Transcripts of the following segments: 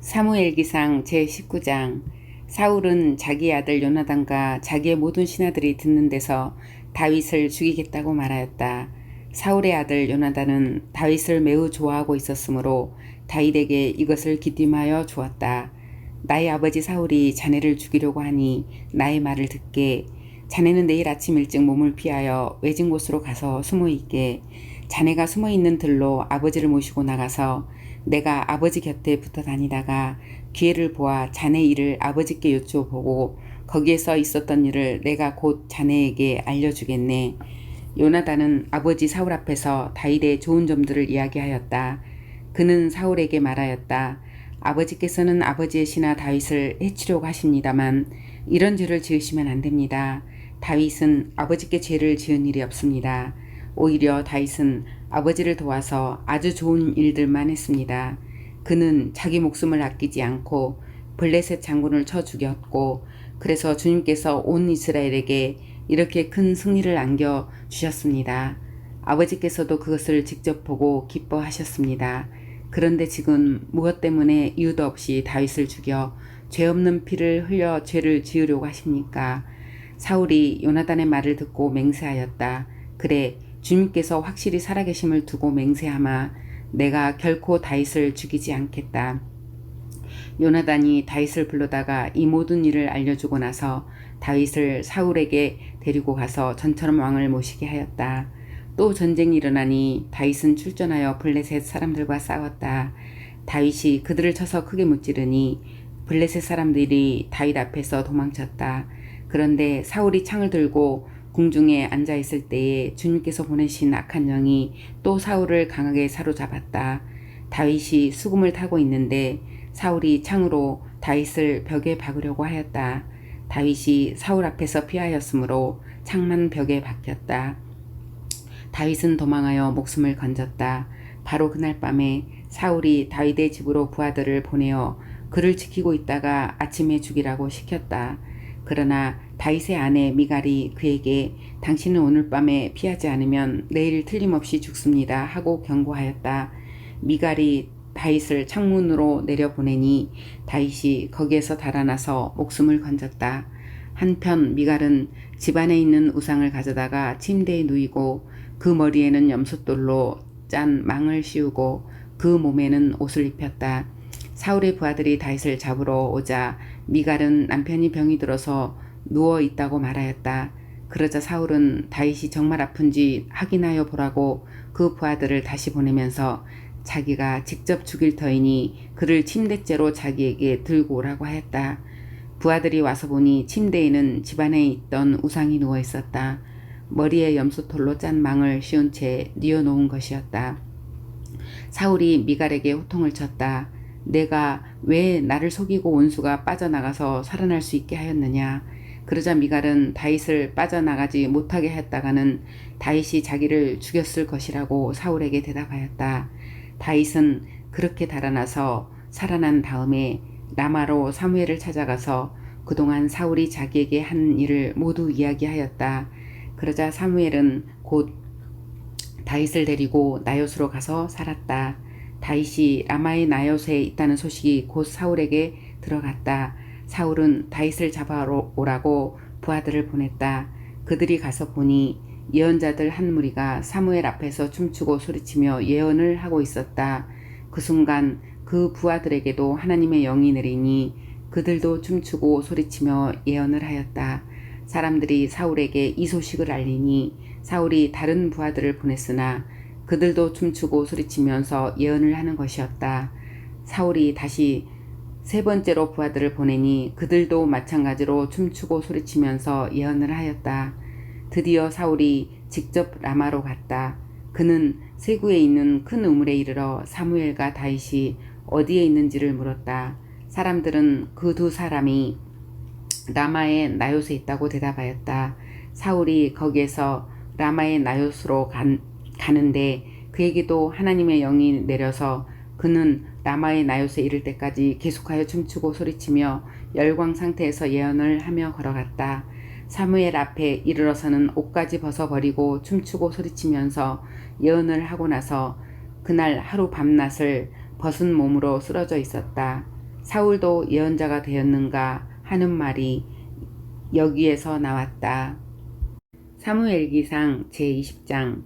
사무엘기상 제19장. 사울은 자기 아들 요나단과 자기의 모든 신하들이 듣는 데서 다윗을 죽이겠다고 말하였다. 사울의 아들 요나단은 다윗을 매우 좋아하고 있었으므로 다윗에게 이것을 기띔하여 주었다. 나의 아버지 사울이 자네를 죽이려고 하니 나의 말을 듣게. 자네는 내일 아침 일찍 몸을 피하여 외진 곳으로 가서 숨어있게. 자네가 숨어있는 들로 아버지를 모시고 나가서 내가 아버지 곁에 붙어 다니다가 기회를 보아 자네 일을 아버지께 여쭈어보고 거기에서 있었던 일을 내가 곧 자네에게 알려주겠네. 요나단은 아버지 사울 앞에서 다윗의 좋은 점들을 이야기하였다. 그는 사울에게 말하였다. 아버지께서는 아버지의 신하 다윗을 해치려고 하십니다만 이런 죄를 지으시면 안 됩니다. 다윗은 아버지께 죄를 지은 일이 없습니다. 오히려 다윗은 아버지를 도와서 아주 좋은 일들만 했습니다. 그는 자기 목숨을 아끼지 않고 블레셋 장군을 쳐 죽였고 그래서 주님께서 온 이스라엘에게 이렇게 큰 승리를 안겨 주셨습니다. 아버지께서도 그것을 직접 보고 기뻐하셨습니다. 그런데 지금 무엇 때문에 이유도 없이 다윗을 죽여 죄 없는 피를 흘려 죄를 지으려고 하십니까? 사울이 요나단의 말을 듣고 맹세하였다. 그래, 주님께서 확실히 살아계심을 두고 맹세하마 내가 결코 다윗을 죽이지 않겠다. 요나단이 다윗을 불러다가 이 모든 일을 알려주고 나서 다윗을 사울에게 데리고 가서 전처럼 왕을 모시게 하였다. 또 전쟁이 일어나니 다윗은 출전하여 블레셋 사람들과 싸웠다. 다윗이 그들을 쳐서 크게 무찌르니 블레셋 사람들이 다윗 앞에서 도망쳤다. 그런데 사울이 창을 들고 궁중에 앉아있을 때에 주님께서 보내신 악한 영이 또 사울을 강하게 사로잡았다. 다윗이 수금을 타고 있는데 사울이 창으로 다윗을 벽에 박으려고 하였다. 다윗이 사울 앞에서 피하였으므로 창만 벽에 박혔다. 다윗은 도망하여 목숨을 건졌다. 바로 그날 밤에 사울이 다윗의 집으로 부하들을 보내어 그를 지키고 있다가 아침에 죽이라고 시켰다. 그러나 다윗의 아내 미갈이 그에게 당신은 오늘 밤에 피하지 않으면 내일 틀림없이 죽습니다 하고 경고하였다. 미갈이 다윗을 창문으로 내려보내니 다윗이 거기에서 달아나서 목숨을 건졌다. 한편 미갈은 집안에 있는 우상을 가져다가 침대에 누이고 그 머리에는 염소돌로 짠 망을 씌우고 그 몸에는 옷을 입혔다. 사울의 부하들이 다윗을 잡으러 오자 미갈은 남편이 병이 들어서 누워 있다고 말하였다. 그러자 사울은 다윗이 정말 아픈지 확인하여 보라고 그 부하들을 다시 보내면서 자기가 직접 죽일 터이니 그를 침대째로 자기에게 들고 오라고 하였다. 부하들이 와서 보니 침대에는 집안에 있던 우상이 누워 있었다. 머리에 염소털로 짠 망을 씌운 채 뉘어놓은 것이었다. 사울이 미갈에게 호통을 쳤다. 내가 왜 나를 속이고 원수가 빠져나가서 살아날 수 있게 하였느냐. 그러자 미갈은 다윗을 빠져나가지 못하게 했다가는 다윗이 자기를 죽였을 것이라고 사울에게 대답하였다. 다윗은 그렇게 달아나서 살아난 다음에 라마로 사무엘을 찾아가서 그동안 사울이 자기에게 한 일을 모두 이야기하였다. 그러자 사무엘은 곧 다윗을 데리고 나요스로 가서 살았다. 다윗이 라마의 나요스에 있다는 소식이 곧 사울에게 들어갔다. 사울은 다윗을 잡아오라고 부하들을 보냈다. 그들이 가서 보니 예언자들 한 무리가 사무엘 앞에서 춤추고 소리치며 예언을 하고 있었다. 그 순간 그 부하들에게도 하나님의 영이 내리니 그들도 춤추고 소리치며 예언을 하였다. 사람들이 사울에게 이 소식을 알리니 사울이 다른 부하들을 보냈으나 그들도 춤추고 소리치면서 예언을 하는 것이었다. 사울이 다시 세 번째로 부하들을 보내니 그들도 마찬가지로 춤추고 소리치면서 예언을 하였다. 드디어 사울이 직접 라마로 갔다. 그는 세구에 있는 큰 우물에 이르러 사무엘과 다윗이 어디에 있는지를 물었다. 사람들은 그 두 사람이 라마의 나요스에 있다고 대답하였다. 사울이 거기에서 라마의 나요스로 가는데 그에게도 하나님의 영이 내려서 그는 라마의 나요스에 이를 때까지 계속하여 춤추고 소리치며 열광 상태에서 예언을 하며 걸어갔다. 사무엘 앞에 이르러서는 옷까지 벗어버리고 춤추고 소리치면서 예언을 하고 나서 그날 하루 밤낮을 벗은 몸으로 쓰러져 있었다. 사울도 예언자가 되었는가 하는 말이 여기에서 나왔다. 사무엘기상 제20장.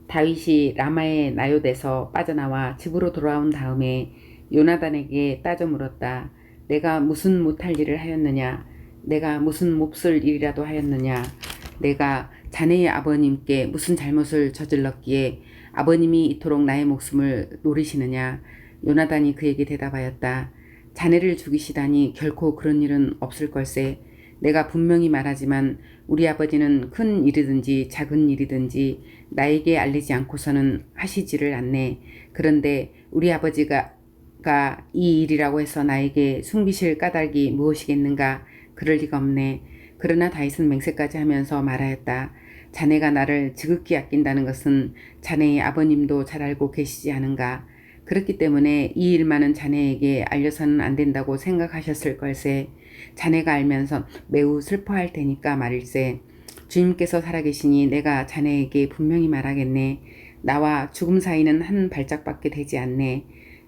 다윗이 라마의 나요대에서 빠져나와 집으로 돌아온 다음에 요나단에게 따져 물었다. 내가 무슨 못할 일을 하였느냐? 내가 무슨 몹쓸 일이라도 하였느냐? 내가 자네의 아버님께 무슨 잘못을 저질렀기에 아버님이 이토록 나의 목숨을 노리시느냐? 요나단이 그에게 대답하였다. 자네를 죽이시다니 결코 그런 일은 없을 걸세. 내가 분명히 말하지만 우리 아버지는 큰 일이든지 작은 일이든지 나에게 알리지 않고서는 하시지를 않네. 그런데 우리 아버지가 이 일이라고 해서 나에게 숨기실 까닭이 무엇이겠는가? 그럴 리가 없네. 그러나 다윗은 맹세까지 하면서 말하였다. 자네가 나를 지극히 아낀다는 것은 자네의 아버님도 잘 알고 계시지 않은가? 그렇기 때문에 이 일만은 자네에게 알려서는 안 된다고 생각하셨을 걸세. 자네가 알면서 매우 슬퍼할 테니까 말일세. 주님께서 살아계시니 내가 자네에게 분명히 말하겠네. 나와 죽음 사이는 한 발짝밖에 되지 않네.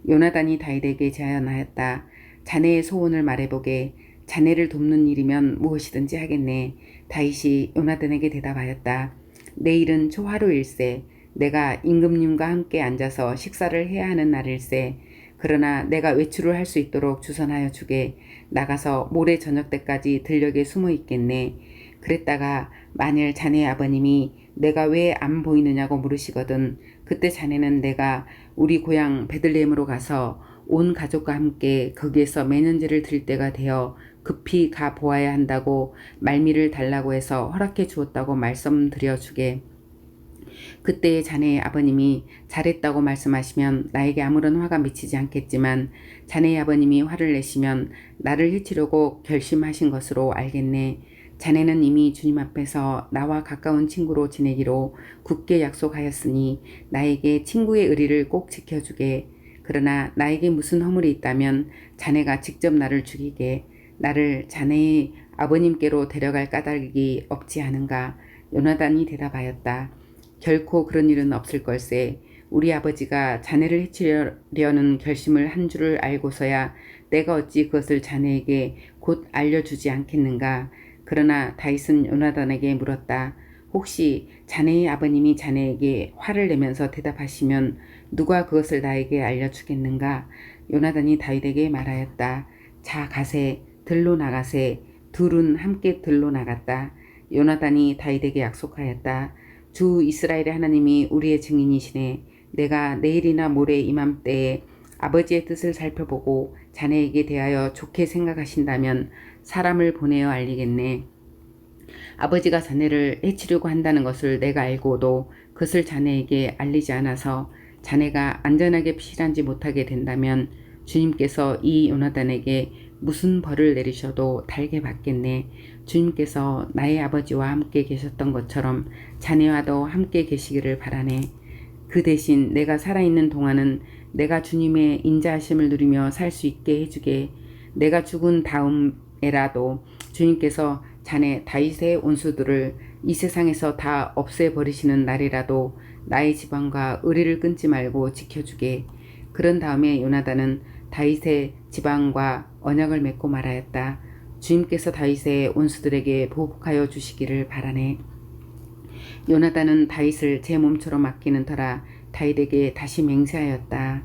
요나단이 다윗에게 제안하였다. 자네의 소원을 말해보게. 자네를 돕는 일이면 무엇이든지 하겠네. 다윗이 요나단에게 대답하였다. 내일은 초하루일세. 내가 임금님과 함께 앉아서 식사를 해야 하는 날일세. 그러나 내가 외출을 할 수 있도록 주선하여 주게. 나가서 모레 저녁 때까지 들녘에 숨어 있겠네. 그랬다가 만일 자네 아버님이 내가 왜 안 보이느냐고 물으시거든. 그때 자네는 내가 우리 고향 베들레헴으로 가서 온 가족과 함께 거기에서 매년제를 드릴 때가 되어 급히 가 보아야 한다고 말미를 달라고 해서 허락해 주었다고 말씀드려 주게. 그때 자네의 아버님이 잘했다고 말씀하시면 나에게 아무런 화가 미치지 않겠지만 자네의 아버님이 화를 내시면 나를 해치려고 결심하신 것으로 알겠네. 자네는 이미 주님 앞에서 나와 가까운 친구로 지내기로 굳게 약속하였으니 나에게 친구의 의리를 꼭 지켜주게. 그러나 나에게 무슨 허물이 있다면 자네가 직접 나를 죽이게. 나를 자네의 아버님께로 데려갈 까닭이 없지 않은가? 요나단이 대답하였다. 결코 그런 일은 없을 걸세. 우리 아버지가 자네를 해치려는 결심을 한 줄을 알고서야 내가 어찌 그것을 자네에게 곧 알려주지 않겠는가. 그러나 다윗은 요나단에게 물었다. 혹시 자네의 아버님이 자네에게 화를 내면서 대답하시면 누가 그것을 나에게 알려주겠는가. 요나단이 다윗에게 말하였다. 자 가세. 들로 나가세. 둘은 함께 들로 나갔다. 요나단이 다윗에게 약속하였다. 주 이스라엘의 하나님이 우리의 증인이시네. 내가 내일이나 모레 이맘때에 아버지의 뜻을 살펴보고 자네에게 대하여 좋게 생각하신다면 사람을 보내어 알리겠네. 아버지가 자네를 해치려고 한다는 것을 내가 알고도 그것을 자네에게 알리지 않아서 자네가 안전하게 피신하지 못하게 된다면 주님께서 이 요나단에게 무슨 벌을 내리셔도 달게 받겠네. 주님께서 나의 아버지와 함께 계셨던 것처럼 자네와도 함께 계시기를 바라네. 그 대신 내가 살아있는 동안은 내가 주님의 인자하심을 누리며 살 수 있게 해주게. 내가 죽은 다음에라도 주님께서 자네 다윗의 온수들을 이 세상에서 다 없애버리시는 날이라도 나의 지방과 의리를 끊지 말고 지켜주게. 그런 다음에 요나단은 다윗의 지방과 언약을 맺고 말하였다. 주님께서 다윗의 온수들에게 보복하여 주시기를 바라네. 요나단은 다윗을 제 몸처럼 맡기는 터라 다윗에게 다시 맹세하였다.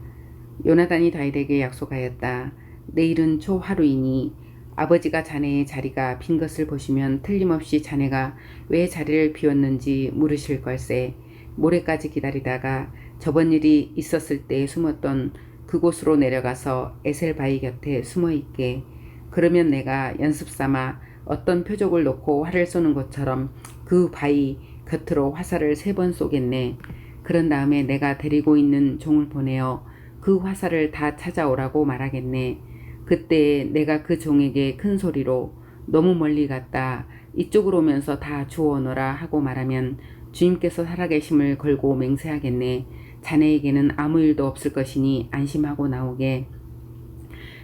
요나단이 다윗에게 약속하였다. 내일은 초하루이니 아버지가 자네의 자리가 빈 것을 보시면 틀림없이 자네가 왜 자리를 비웠는지 물으실 걸세. 모레까지 기다리다가 저번 일이 있었을 때 숨었던 그곳으로 내려가서 에셀바위 곁에 숨어있게. 그러면 내가 연습삼아 어떤 표적을 놓고 활을 쏘는 것처럼 그 바위 곁으로 화살을 3번 쏘겠네. 그런 다음에 내가 데리고 있는 종을 보내어 그 화살을 다 찾아오라고 말하겠네. 그때 내가 그 종에게 큰 소리로 너무 멀리 갔다. 이쪽으로 오면서 다 주워오너라 하고 말하면 주님께서 살아계심을 걸고 맹세하겠네. 자네에게는 아무 일도 없을 것이니 안심하고 나오게.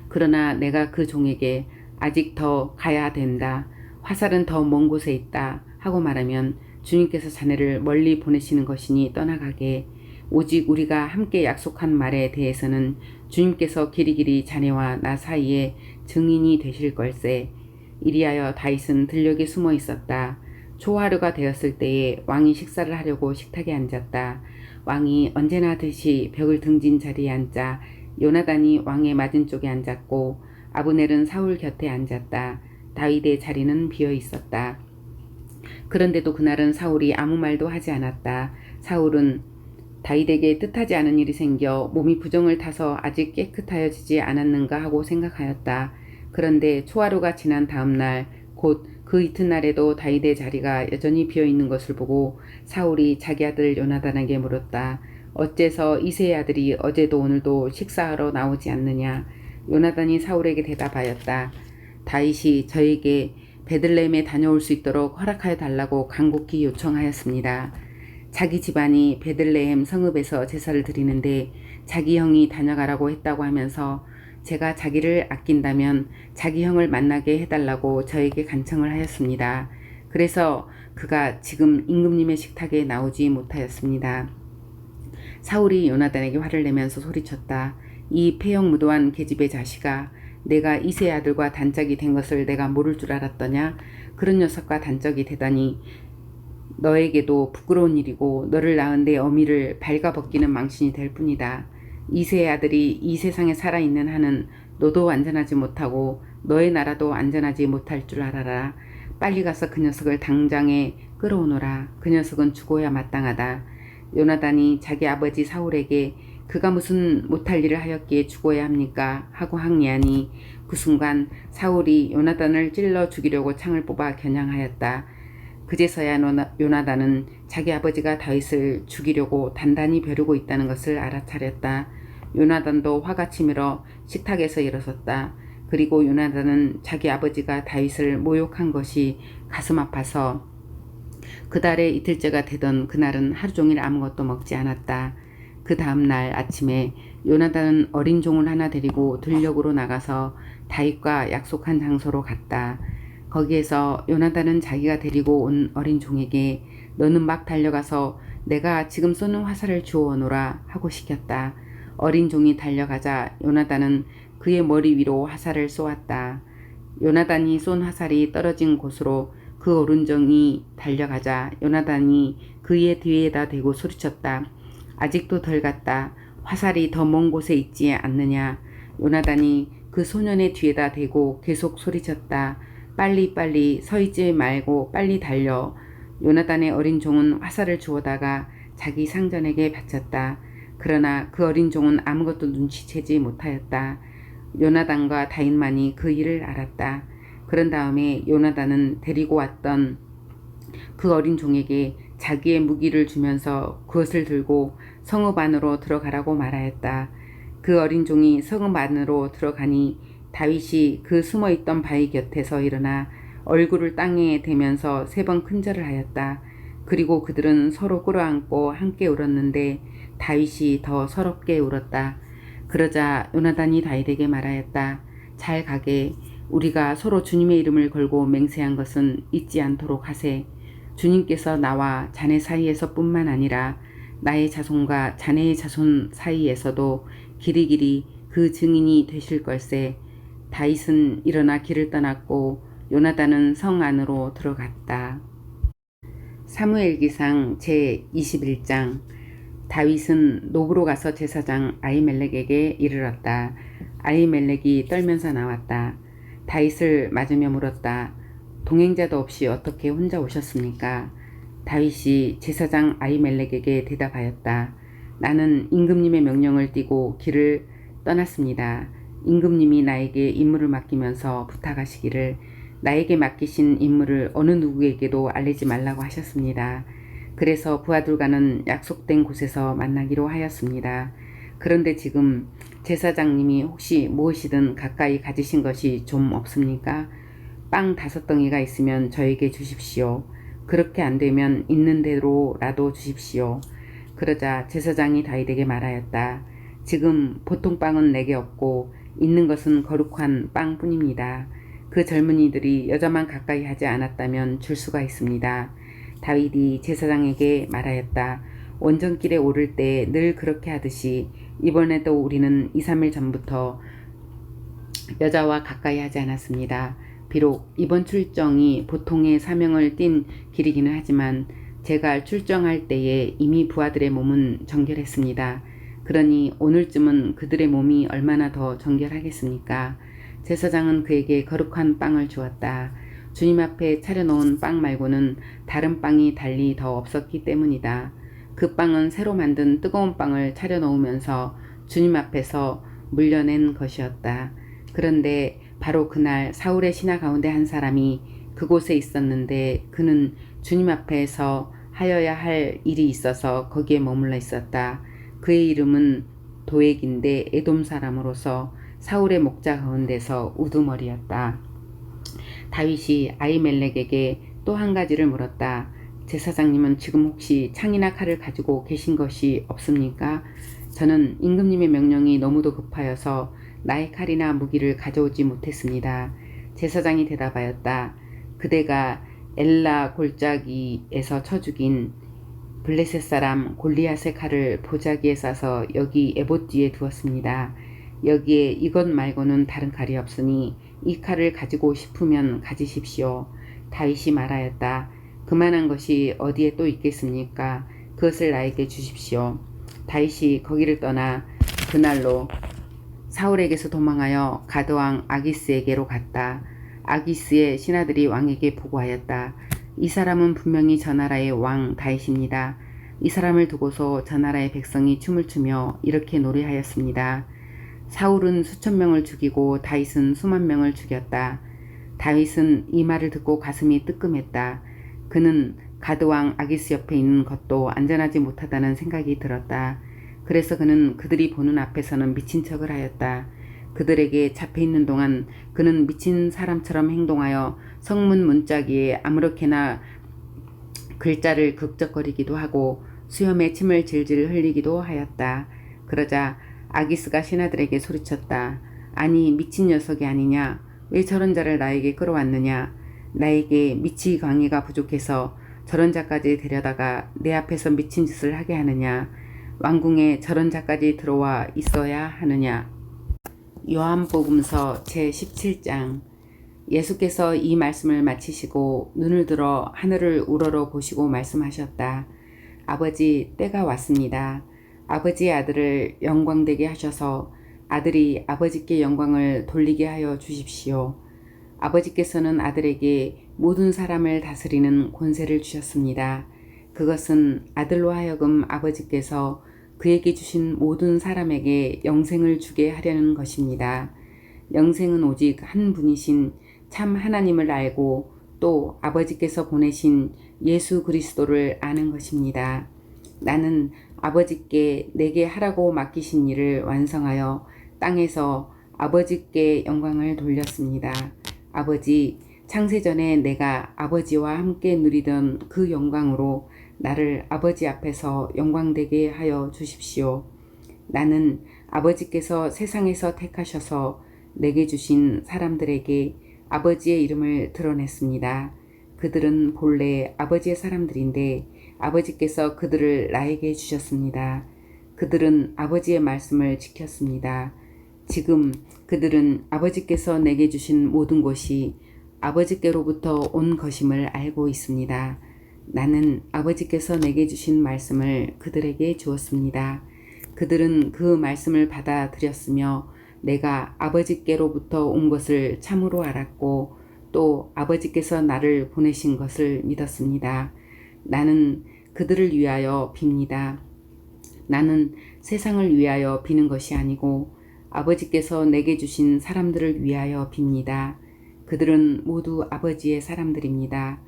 그러나 내가 그 종에게 아직 더 가야 된다. 화살은 더 먼 곳에 있다. 하고 말하면 주님께서 자네를 멀리 보내시는 것이니 떠나가게. 오직 우리가 함께 약속한 말에 대해서는 주님께서 길이길이 자네와 나 사이에 증인이 되실 걸세. 이리하여 다윗은 들녘에 숨어 있었다. 초하루가 되었을 때에 왕이 식사를 하려고 식탁에 앉았다. 왕이 언제나 하듯이 벽을 등진 자리에 앉자 요나단이 왕의 맞은쪽에 앉았고 아브넬은 사울 곁에 앉았다. 다윗의 자리는 비어 있었다. 그런데도 그날은 사울이 아무 말도 하지 않았다. 사울은 다윗에게 뜻하지 않은 일이 생겨 몸이 부정을 타서 아직 깨끗하여지지 않았는가 하고 생각하였다. 그런데 초하루가 지난 다음 날, 곧 그 이튿날에도 다윗의 자리가 여전히 비어있는 것을 보고 사울이 자기 아들 요나단에게 물었다. 어째서 이새의 아들이 어제도 오늘도 식사하러 나오지 않느냐? 요나단이 사울에게 대답하였다. 다윗이 저에게 베들레헴에 다녀올 수 있도록 허락하여 달라고 간곡히 요청하였습니다. 자기 집안이 베들레헴 성읍에서 제사를 드리는데 자기 형이 다녀가라고 했다고 하면서 제가 자기를 아낀다면 자기 형을 만나게 해달라고 저에게 간청을 하였습니다. 그래서 그가 지금 임금님의 식탁에 나오지 못하였습니다. 사울이 요나단에게 화를 내면서 소리쳤다. 이 폐역무도한 계집의 자식아, 내가 이새의 아들과 단짝이 된 것을 내가 모를 줄 알았더냐? 그런 녀석과 단짝이 되다니 너에게도 부끄러운 일이고 너를 낳은 내 어미를 발가벗기는 망신이 될 뿐이다. 이새의 아들이 이 세상에 살아있는 한은 너도 안전하지 못하고 너의 나라도 안전하지 못할 줄 알아라. 빨리 가서 그 녀석을 당장에 끌어오너라. 그 녀석은 죽어야 마땅하다. 요나단이 자기 아버지 사울에게 그가 무슨 못할 일을 하였기에 죽어야 합니까? 하고 항의하니 그 순간 사울이 요나단을 찔러 죽이려고 창을 뽑아 겨냥하였다. 그제서야 요나단은 자기 아버지가 다윗을 죽이려고 단단히 벼르고 있다는 것을 알아차렸다. 요나단도 화가 치밀어 식탁에서 일어섰다. 그리고 요나단은 자기 아버지가 다윗을 모욕한 것이 가슴 아파서 그달의 이틀째가 되던 그날은 하루 종일 아무것도 먹지 않았다. 그 다음 날 아침에 요나단은 어린 종을 하나 데리고 들녘으로 나가서 다윗과 약속한 장소로 갔다. 거기에서 요나단은 자기가 데리고 온 어린 종에게 너는 막 달려가서 내가 지금 쏘는 화살을 주워오너라 하고 시켰다. 어린 종이 달려가자 요나단은 그의 머리 위로 화살을 쏘았다. 요나단이 쏜 화살이 떨어진 곳으로 그 어린 종이 달려가자 요나단이 그의 뒤에다 대고 소리쳤다. 아직도 덜 갔다. 화살이 더 먼 곳에 있지 않느냐. 요나단이 그 소년의 뒤에다 대고 계속 소리쳤다. 빨리 서 있지 말고 빨리 달려. 요나단의 어린 종은 화살을 주워다가 자기 상전에게 바쳤다. 그러나 그 어린 종은 아무것도 눈치채지 못하였다. 요나단과 다윗만이 그 일을 알았다. 그런 다음에 요나단은 데리고 왔던 그 어린 종에게 자기의 무기를 주면서 그것을 들고 성읍 안으로 들어가라고 말하였다. 그 어린 종이 성읍 안으로 들어가니 다윗이 그 숨어있던 바위 곁에서 일어나 얼굴을 땅에 대면서 3번 큰절을 하였다. 그리고 그들은 서로 끌어안고 함께 울었는데 다윗이 더 서럽게 울었다. 그러자 요나단이 다윗에게 말하였다. 잘 가게. 우리가 서로 주님의 이름을 걸고 맹세한 것은 잊지 않도록 하세. 주님께서 나와 자네 사이에서 뿐만 아니라 나의 자손과 자네의 자손 사이에서도 길이길이 그 증인이 되실 걸세. 다윗은 일어나 길을 떠났고 요나단은 성 안으로 들어갔다. 사무엘기상 제21장. 다윗은 노브로 가서 제사장 아히멜렉에게 이르렀다. 아히멜렉이 떨면서 나왔다. 다윗을 맞으며 물었다. 동행자도 없이 어떻게 혼자 오셨습니까? 다윗이 제사장 아히멜렉에게 대답하였다. 나는 임금님의 명령을 띠고 길을 떠났습니다. 임금님이 나에게 임무를 맡기면서 부탁하시기를 나에게 맡기신 임무를 어느 누구에게도 알리지 말라고 하셨습니다. 그래서 부하들과는 약속된 곳에서 만나기로 하였습니다. 그런데 지금 제사장님이 혹시 무엇이든 가까이 가지신 것이 좀 없습니까? 빵 5덩이가 있으면 저에게 주십시오. 그렇게 안 되면 있는 대로라도 주십시오. 그러자 제사장이 다윗에게 말하였다. 지금 보통 빵은 내게 없고 있는 것은 거룩한 빵뿐입니다. 그 젊은이들이 여자만 가까이 하지 않았다면 줄 수가 있습니다. 다윗이 제사장에게 말하였다. 원정길에 오를 때 늘 그렇게 하듯이 이번에도 우리는 2, 3일 전부터 여자와 가까이 하지 않았습니다. 비록 이번 출정이 보통의 사명을 띤 길이기는 하지만 제가 출정할 때에 이미 부하들의 몸은 정결했습니다. 그러니 오늘쯤은 그들의 몸이 얼마나 더 정결하겠습니까? 제사장은 그에게 거룩한 빵을 주었다. 주님 앞에 차려놓은 빵 말고는 다른 빵이 달리 더 없었기 때문이다. 그 빵은 새로 만든 뜨거운 빵을 차려놓으면서 주님 앞에서 물려낸 것이었다. 그런데 바로 그날 사울의 신하 가운데 한 사람이 그곳에 있었는데 그는 주님 앞에서 하여야 할 일이 있어서 거기에 머물러 있었다. 그의 이름은 도액인데 에돔 사람으로서 사울의 목자 가운데서 우두머리였다. 다윗이 아히멜렉에게 또 한 가지를 물었다. 제사장님은 지금 혹시 창이나 칼을 가지고 계신 것이 없습니까? 저는 임금님의 명령이 너무도 급하여서 나의 칼이나 무기를 가져오지 못했습니다. 제사장이 대답하였다. 그대가 엘라 골짜기에서 쳐 죽인 블레셋 사람 골리앗의 칼을 보자기에 싸서 여기 에봇 뒤에 두었습니다. 여기에 이것 말고는 다른 칼이 없으니 이 칼을 가지고 싶으면 가지십시오. 다윗이 말하였다. 그만한 것이 어디에 또 있겠습니까? 그것을 나에게 주십시오. 다윗이 거기를 떠나 그날로 사울에게서 도망하여 가드왕 아기스에게로 갔다. 아기스의 신하들이 왕에게 보고하였다. 이 사람은 분명히 저 나라의 왕 다윗입니다. 이 사람을 두고서 저 나라의 백성이 춤을 추며 이렇게 노래하였습니다. 사울은 수천 명을 죽이고 다윗은 수만 명을 죽였다. 다윗은 이 말을 듣고 가슴이 뜨끔했다. 그는 가드왕 아기스 옆에 있는 것도 안전하지 못하다는 생각이 들었다. 그래서 그는 그들이 보는 앞에서는 미친 척을 하였다. 그들에게 잡혀있는 동안 그는 미친 사람처럼 행동하여 성문 문짝위에 아무렇게나 글자를 극적거리기도 하고 수염에 침을 질질 흘리기도 하였다. 그러자 아기스가 신하들에게 소리쳤다. 아니 미친 녀석이 아니냐? 왜 저런 자를 나에게 끌어왔느냐? 나에게 미치 광의가 부족해서 저런 자까지 데려다가 내 앞에서 미친 짓을 하게 하느냐? 왕궁에 저런 자까지 들어와 있어야 하느냐? 요한복음서 제17장. 예수께서 이 말씀을 마치시고 눈을 들어 하늘을 우러러 보시고 말씀하셨다. 아버지, 때가 왔습니다. 아버지의 아들을 영광되게 하셔서 아들이 아버지께 영광을 돌리게 하여 주십시오. 아버지께서는 아들에게 모든 사람을 다스리는 권세를 주셨습니다. 그것은 아들로 하여금 아버지께서 그에게 주신 모든 사람에게 영생을 주게 하려는 것입니다. 영생은 오직 한 분이신 참 하나님을 알고 또 아버지께서 보내신 예수 그리스도를 아는 것입니다. 나는 아버지께 내게 하라고 맡기신 일을 완성하여 땅에서 아버지께 영광을 돌렸습니다. 아버지, 창세전에 내가 아버지와 함께 누리던 그 영광으로 나를 아버지 앞에서 영광되게 하여 주십시오. 나는 아버지께서 세상에서 택하셔서 내게 주신 사람들에게 아버지의 이름을 드러냈습니다. 그들은 본래 아버지의 사람들인데 아버지께서 그들을 나에게 주셨습니다. 그들은 아버지의 말씀을 지켰습니다. 지금 그들은 아버지께서 내게 주신 모든 것이 아버지께로부터 온 것임을 알고 있습니다. 나는 아버지께서 내게 주신 말씀을 그들에게 주었습니다. 그들은 그 말씀을 받아들였으며 내가 아버지께로부터 온 것을 참으로 알았고 또 아버지께서 나를 보내신 것을 믿었습니다. 나는 그들을 위하여 빕니다. 나는 세상을 위하여 비는 것이 아니고 아버지께서 내게 주신 사람들을 위하여 빕니다. 그들은 모두 아버지의 사람들입니다.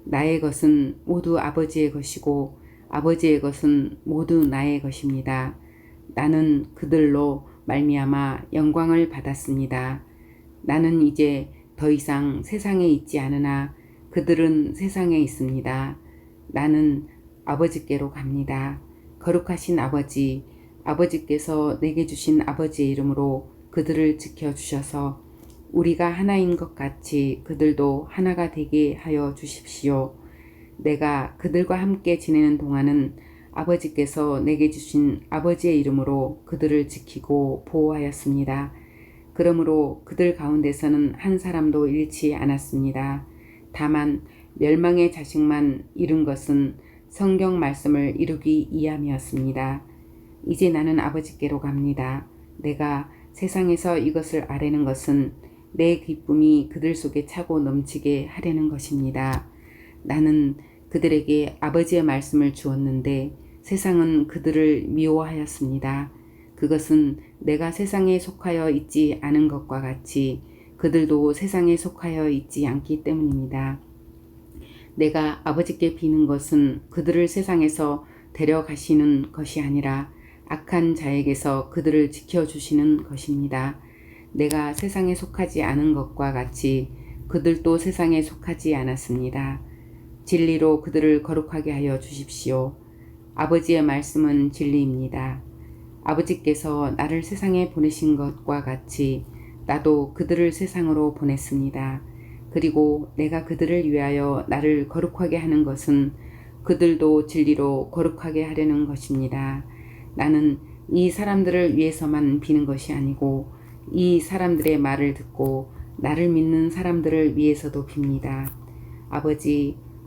나의 것은 모두 아버지의 것이고 아버지의 것은 모두 나의 것입니다. 나는 그들로 말미암아 영광을 받았습니다. 나는 이제 더 이상 세상에 있지 않으나 그들은 세상에 있습니다. 나는 아버지께로 갑니다. 거룩하신 아버지, 아버지께서 내게 주신 아버지의 이름으로 그들을 지켜주셔서 우리가 하나인 것 같이 그들도 하나가 되게 하여 주십시오. 내가 그들과 함께 지내는 동안은 아버지께서 내게 주신 아버지의 이름으로 그들을 지키고 보호하였습니다. 그러므로 그들 가운데서는 한 사람도 잃지 않았습니다. 다만 멸망의 자식만 잃은 것은 성경 말씀을 이루기 위함이었습니다. 이제 나는 아버지께로 갑니다. 내가 세상에서 이것을 아뢰는 것은 내 기쁨이 그들 속에 차고 넘치게 하려는 것입니다. 나는 그들에게 아버지의 말씀을 주었는데 세상은 그들을 미워하였습니다. 그것은 내가 세상에 속하여 있지 않은 것과 같이 그들도 세상에 속하여 있지 않기 때문입니다. 내가 아버지께 비는 것은 그들을 세상에서 데려가시는 것이 아니라 악한 자에게서 그들을 지켜주시는 것입니다. 내가 세상에 속하지 않은 것과 같이 그들도 세상에 속하지 않았습니다. 진리로 그들을 거룩하게 하여 주십시오. 아버지의 말씀은 진리입니다. 아버지께서 나를 세상에 보내신 것과 같이 나도 그들을 세상으로 보냈습니다. 그리고 내가 그들을 위하여 나를 거룩하게 하는 것은 그들도 진리로 거룩하게 하려는 것입니다. 나는 이 사람들을 위해서만 비는 것이 아니고 이 사람들의 말을 듣고 나를 믿는 사람들을 위해서도 빕니다.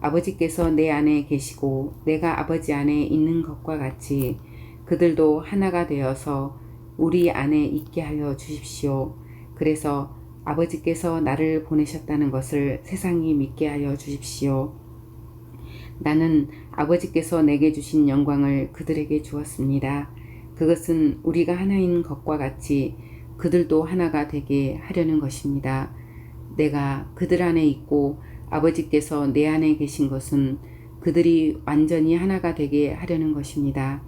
아버지께서 내 안에 계시고 내가 아버지 안에 있는 것과 같이 그들도 하나가 되어서 우리 안에 있게 하여 주십시오. 그래서 아버지께서 나를 보내셨다는 것을 세상이 믿게 하여 주십시오. 나는 아버지께서 내게 주신 영광을 그들에게 주었습니다. 그것은 우리가 하나인 것과 같이 그들도 하나가 되게 하려는 것입니다. 내가 그들 안에 있고 아버지께서 내 안에 계신 것은 그들이 완전히 하나가 되게 하려는 것입니다.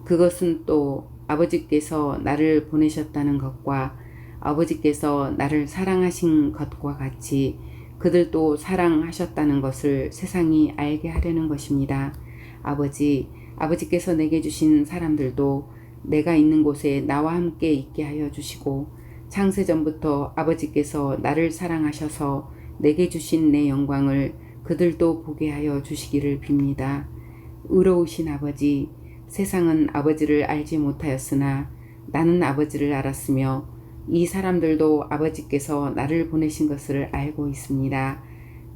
그것은 또 아버지께서 나를 보내셨다는 것과 아버지께서 나를 사랑하신 것과 같이 그들도 사랑하셨다는 것을 세상이 알게 하려는 것입니다. 아버지께서 내게 주신 사람들도 내가 있는 곳에 나와 함께 있게 하여 주시고 창세전부터 아버지께서 나를 사랑하셔서 내게 주신 내 영광을 그들도 보게 하여 주시기를 빕니다. 의로우신 아버지, 세상은 아버지를 알지 못하였으나 나는 아버지를 알았으며 이 사람들도 아버지께서 나를 보내신 것을 알고 있습니다.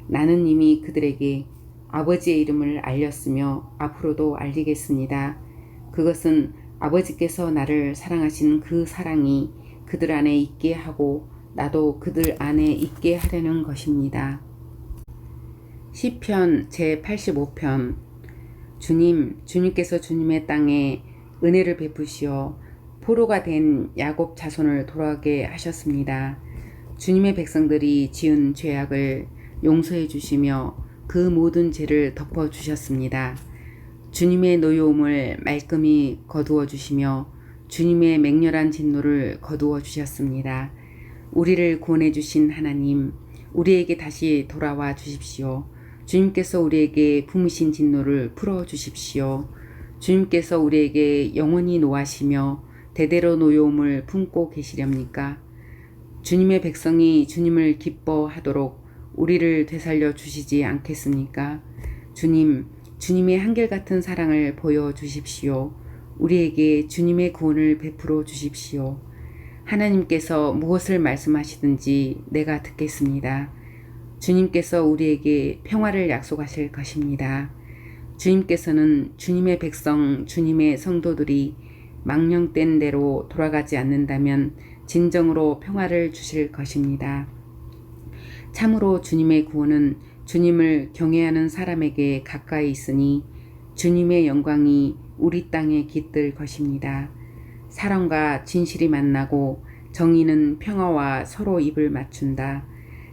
나는 이미 그들에게 아버지의 이름을 알렸으며 앞으로도 알리겠습니다. 그것은 아버지께서 나를 사랑하신 그 사랑이 그들 안에 있게 하고 나도 그들 안에 있게 하려는 것입니다. 시편 제85편. 주님께서 주님의 땅에 은혜를 베푸시어 포로가 된 야곱 자손을 돌아오게 하셨습니다. 주님의 백성들이 지은 죄악을 용서해 주시며 그 모든 죄를 덮어 주셨습니다. 주님의 노여움을 말끔히 거두어 주시며 주님의 맹렬한 진노를 거두어 주셨습니다. 우리를 구원해 주신 하나님, 우리에게 다시 돌아와 주십시오. 주님께서 우리에게 품으신 진노를 풀어 주십시오. 주님께서 우리에게 영원히 노하시며 대대로 노여움을 품고 계시렵니까? 주님의 백성이 주님을 기뻐하도록 우리를 되살려 주시지 않겠습니까? 주님의 한결같은 사랑을 보여주십시오. 우리에게 주님의 구원을 베풀어 주십시오. 하나님께서 무엇을 말씀하시든지 내가 듣겠습니다. 주님께서 우리에게 평화를 약속하실 것입니다. 주님께서는 주님의 백성, 주님의 성도들이 망령된 대로 돌아가지 않는다면 진정으로 평화를 주실 것입니다. 참으로 주님의 구원은 주님을 경외하는 사람에게 가까이 있으니 주님의 영광이 우리 땅에 깃들 것입니다. 사랑과 진실이 만나고 정의는 평화와 서로 입을 맞춘다.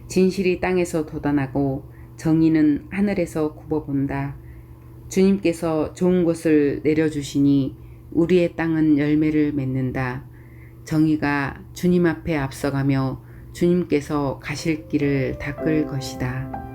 진실이 땅에서 돋아나고 정의는 하늘에서 굽어본다. 주님께서 좋은 것을 내려주시니 우리의 땅은 열매를 맺는다. 정의가 주님 앞에 앞서가며 주님께서 가실 길을 닦을 것이다.